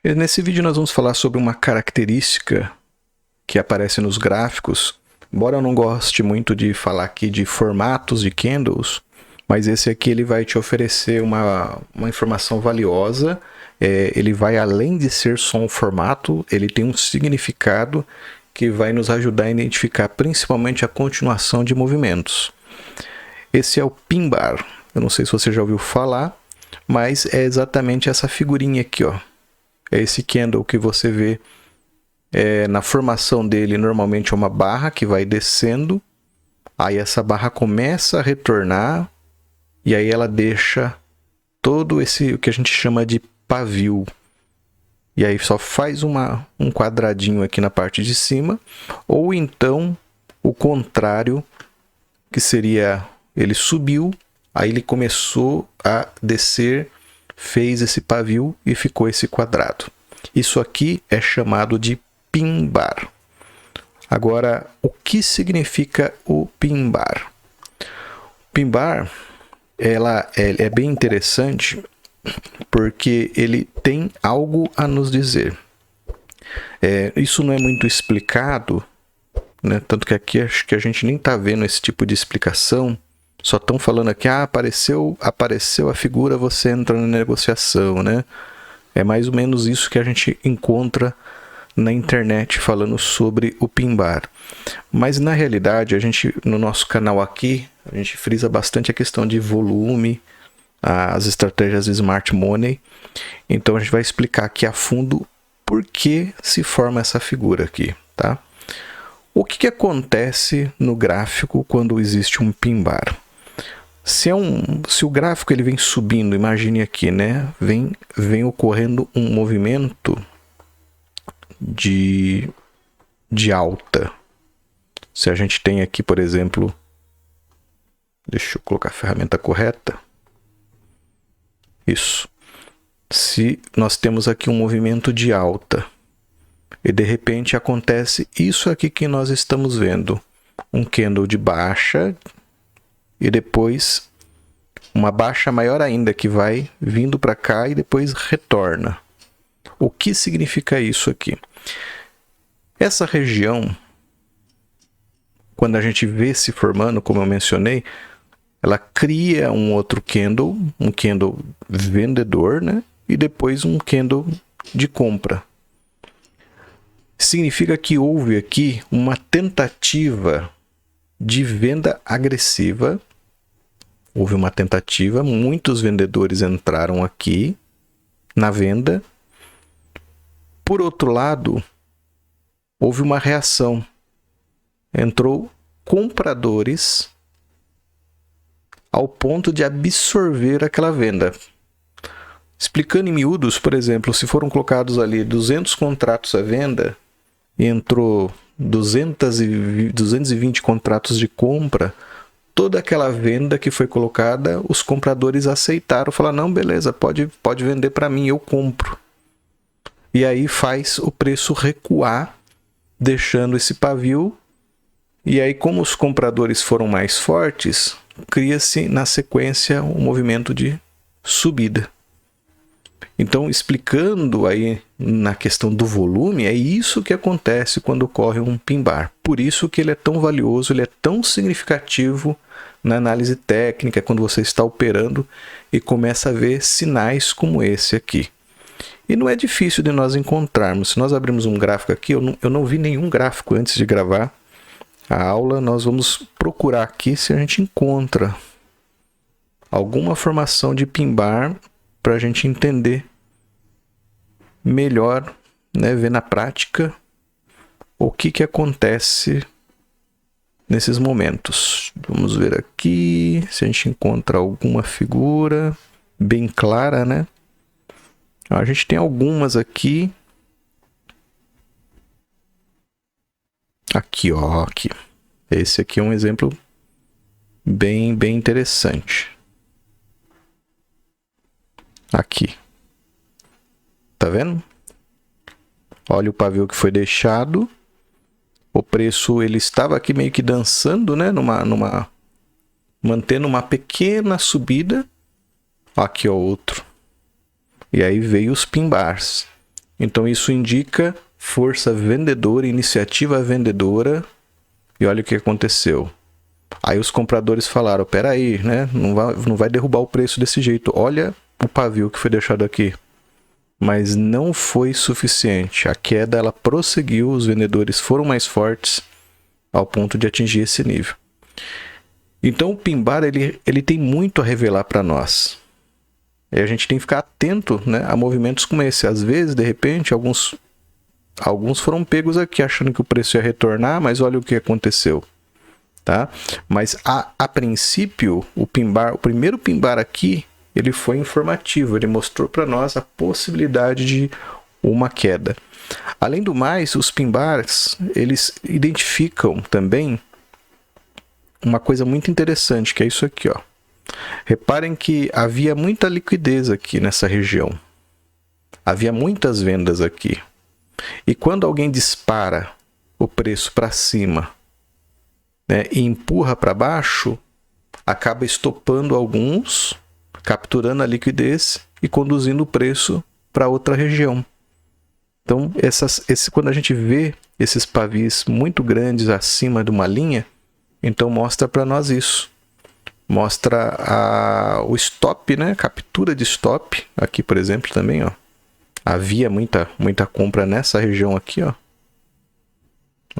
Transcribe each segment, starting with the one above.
E nesse vídeo nós vamos falar sobre uma característica que aparece nos gráficos. Embora eu não goste muito de falar aqui de formatos de candles, mas esse aqui ele vai te oferecer uma informação valiosa. Ele vai além de ser só um formato, ele tem um significado que vai nos ajudar a identificar principalmente a continuação de movimentos. Esse é o pin bar. Eu não sei se você já ouviu falar, mas é exatamente essa figurinha aqui, ó. É esse candle que você vê na formação dele. Normalmente é uma barra que vai descendo, aí essa barra começa a retornar e aí ela deixa todo esse o que a gente chama de pavio. E aí só faz um quadradinho aqui na parte de cima, ou então o contrário, que seria ele subiu, aí ele começou a descer, fez esse pavio e ficou esse quadrado. Isso aqui é chamado de pin bar. Agora, o que significa o pin bar? O pin bar ela é bem interessante porque ele tem algo a nos dizer. Isso não é muito explicado, né? Tanto que aqui acho que a gente nem está vendo esse tipo de explicação. Só estão falando aqui, apareceu a figura, você entra na negociação, né? É mais ou menos isso que a gente encontra na internet falando sobre o pin bar. Mas na realidade, no nosso canal aqui, a gente frisa bastante a questão de volume, as estratégias de smart money. Então a gente vai explicar aqui a fundo por que se forma essa figura aqui, tá? O que acontece no gráfico quando existe um pin bar? Se o gráfico ele vem subindo, imagine aqui, né? Vem ocorrendo um movimento de alta. Se a gente tem aqui, por exemplo, deixa eu colocar a ferramenta correta. Isso. Se nós temos aqui um movimento de alta e de repente acontece isso aqui que nós estamos vendo, um candle de baixa e depois uma baixa maior ainda que vai vindo para cá e depois retorna. O que significa isso aqui? Essa região, quando a gente vê se formando, como eu mencionei, ela cria um outro candle, um candle vendedor, né? E depois um candle de compra. Significa que houve aqui uma tentativa de venda agressiva. Houve uma tentativa, muitos vendedores entraram aqui na venda. Por outro lado, houve uma reação. Entrou compradores ao ponto de absorver aquela venda. Explicando em miúdos, por exemplo, se foram colocados ali 200 contratos à venda e entrou 220 contratos de compra, toda aquela venda que foi colocada, os compradores aceitaram, falaram, não, beleza, pode vender para mim, eu compro. E aí faz o preço recuar, deixando esse pavio. E aí, como os compradores foram mais fortes, cria-se na sequência um movimento de subida. Então, explicando aí na questão do volume, é isso que acontece quando ocorre um pin bar. Por isso que ele é tão valioso, ele é tão significativo na análise técnica, quando você está operando e começa a ver sinais como esse aqui. E não é difícil de nós encontrarmos. Se nós abrirmos um gráfico aqui, eu não vi nenhum gráfico antes de gravar a aula. Nós vamos procurar aqui se a gente encontra alguma formação de pin bar para a gente entender melhor, né, ver na prática o que acontece nesses momentos. Vamos ver aqui se a gente encontra alguma figura bem clara, né? A gente tem algumas aqui. Aqui, ó, aqui. Esse aqui é um exemplo bem interessante. Aqui. Tá vendo? Olha o pavio que foi deixado. O preço, ele estava aqui meio que dançando, né? Mantendo uma pequena subida. Aqui, ó, outro. E aí veio os pin bars. Então isso indica força vendedora, iniciativa vendedora. E olha o que aconteceu. Aí os compradores falaram, peraí, né? Não vai derrubar o preço desse jeito. Olha o pavio que foi deixado aqui. Mas não foi suficiente. A queda ela prosseguiu, os vendedores foram mais fortes ao ponto de atingir esse nível. Então o pin bar ele tem muito a revelar para nós. E a gente tem que ficar atento, né, a movimentos como esse. Às vezes, de repente, alguns foram pegos aqui achando que o preço ia retornar, mas olha o que aconteceu. Tá? Mas a princípio, o primeiro pin bar aqui, ele foi informativo, ele mostrou para nós a possibilidade de uma queda. Além do mais, os pin bars, eles identificam também uma coisa muito interessante, que é isso aqui, ó. Reparem que havia muita liquidez aqui nessa região. Havia muitas vendas aqui. E quando alguém dispara o preço para cima, né, e empurra para baixo, acaba estopando alguns, capturando a liquidez e conduzindo o preço para outra região. Então, quando a gente vê esses pavis muito grandes acima de uma linha, então mostra para nós isso. Mostra o stop, né? Captura de stop. Aqui, por exemplo, também, ó. Havia muita compra nessa região aqui, ó.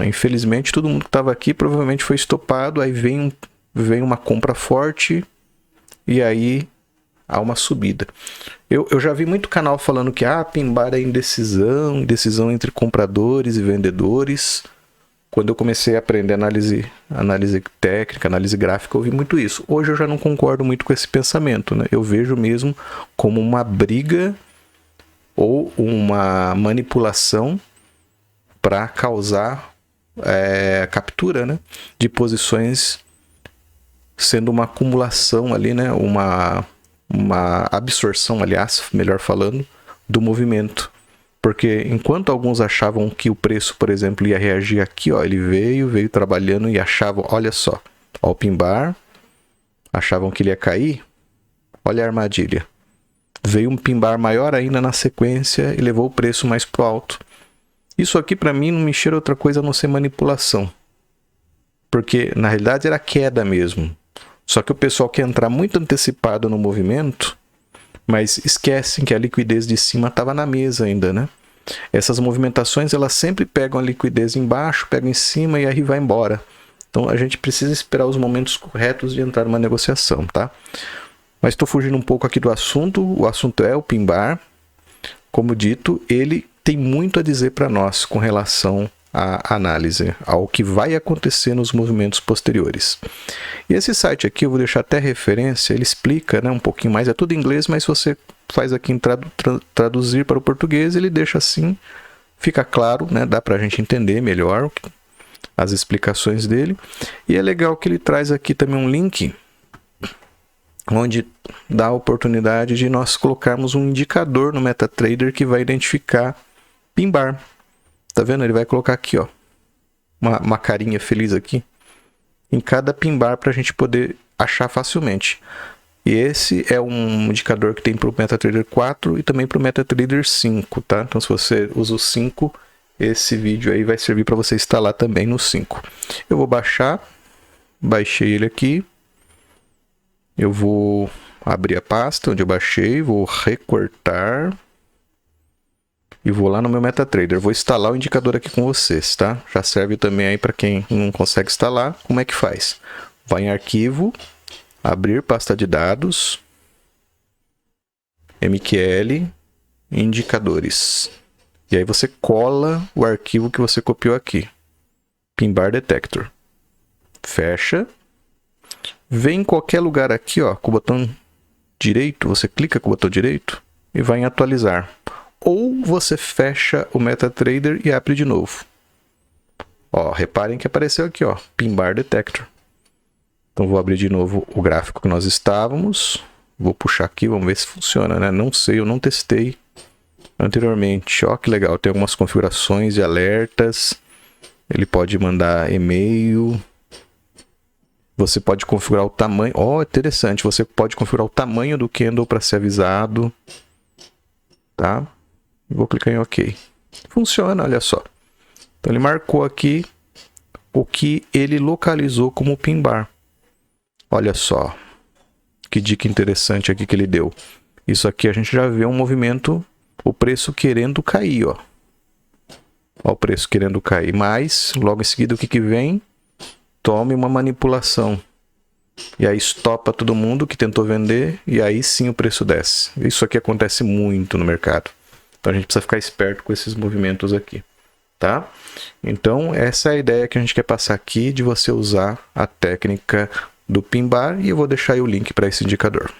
Infelizmente, todo mundo que estava aqui provavelmente foi estopado. Aí vem uma compra forte e aí há uma subida. Eu já vi muito canal falando que pin bar é indecisão entre compradores e vendedores. Quando eu comecei a aprender análise técnica, análise gráfica, eu ouvi muito isso. Hoje eu já não concordo muito com esse pensamento, né? Eu vejo mesmo como uma briga ou uma manipulação para causar captura, né, de posições, sendo uma acumulação ali, né, uma absorção, aliás, melhor falando, do movimento. Porque enquanto alguns achavam que o preço, por exemplo, ia reagir aqui, ó, ele veio trabalhando e achavam, olha só, ó, o pin bar, achavam que ele ia cair, olha a armadilha. Veio um pin bar maior ainda na sequência e levou o preço mais pro alto. Isso aqui para mim não me cheira outra coisa a não ser manipulação. Porque na realidade era queda mesmo. Só que o pessoal quer entrar muito antecipado no movimento, mas esquecem que a liquidez de cima estava na mesa ainda, né? Essas movimentações elas sempre pegam a liquidez embaixo, pegam em cima e aí vai embora. Então a gente precisa esperar os momentos corretos de entrar numa negociação, tá? Mas estou fugindo um pouco aqui do assunto. O assunto é o pin bar. Como dito, ele tem muito a dizer para nós com relação à análise, ao que vai acontecer nos movimentos posteriores. E esse site aqui, eu vou deixar até referência, ele explica, né, um pouquinho mais, é tudo em inglês, mas se você faz aqui em traduzir para o português, ele deixa assim, fica claro, né, dá para a gente entender melhor as explicações dele. E é legal que ele traz aqui também um link onde dá a oportunidade de nós colocarmos um indicador no MetaTrader que vai identificar pin bar. Tá vendo? Ele vai colocar aqui, ó, uma carinha feliz aqui em cada pin bar para a gente poder achar facilmente. E esse é um indicador que tem para o MetaTrader 4 e também para o MetaTrader 5, tá? Então se você usa o 5, esse vídeo aí vai servir para você instalar também no 5. Eu vou baixei ele aqui. Eu vou abrir a pasta onde eu baixei, vou recortar e vou lá no meu MetaTrader. Vou instalar o indicador aqui com vocês, tá? Já serve também aí para quem não consegue instalar. Como é que faz? Vai em arquivo, abrir pasta de dados, MQL, indicadores. E aí você cola o arquivo que você copiou aqui. Pin bar detector. Fecha. Vem em qualquer lugar aqui, ó, com o botão direito, você clica com o botão direito e vai em atualizar. Ou você fecha o MetaTrader e abre de novo. Ó, reparem que apareceu aqui, ó, Pin bar detector. Então vou abrir de novo o gráfico que nós estávamos. Vou puxar aqui, vamos ver se funciona, né? Não sei, eu não testei anteriormente. Ó, que legal, tem algumas configurações de alertas. Ele pode mandar e-mail. Você pode configurar o tamanho. Ó, interessante. Você pode configurar o tamanho do candle para ser avisado. Tá? Vou clicar em OK. Funciona, olha só. Então ele marcou aqui o que ele localizou como pin bar. Olha só. Que dica interessante aqui que ele deu. Isso aqui a gente já vê um movimento, o preço querendo cair, ó. Ó o preço querendo cair. Mas, logo em seguida, o que vem? Tome uma manipulação. E aí estopa todo mundo que tentou vender e aí sim o preço desce. Isso aqui acontece muito no mercado. Então a gente precisa ficar esperto com esses movimentos aqui, tá? Então essa é a ideia que a gente quer passar aqui de você usar a técnica do pin bar e eu vou deixar aí o link para esse indicador.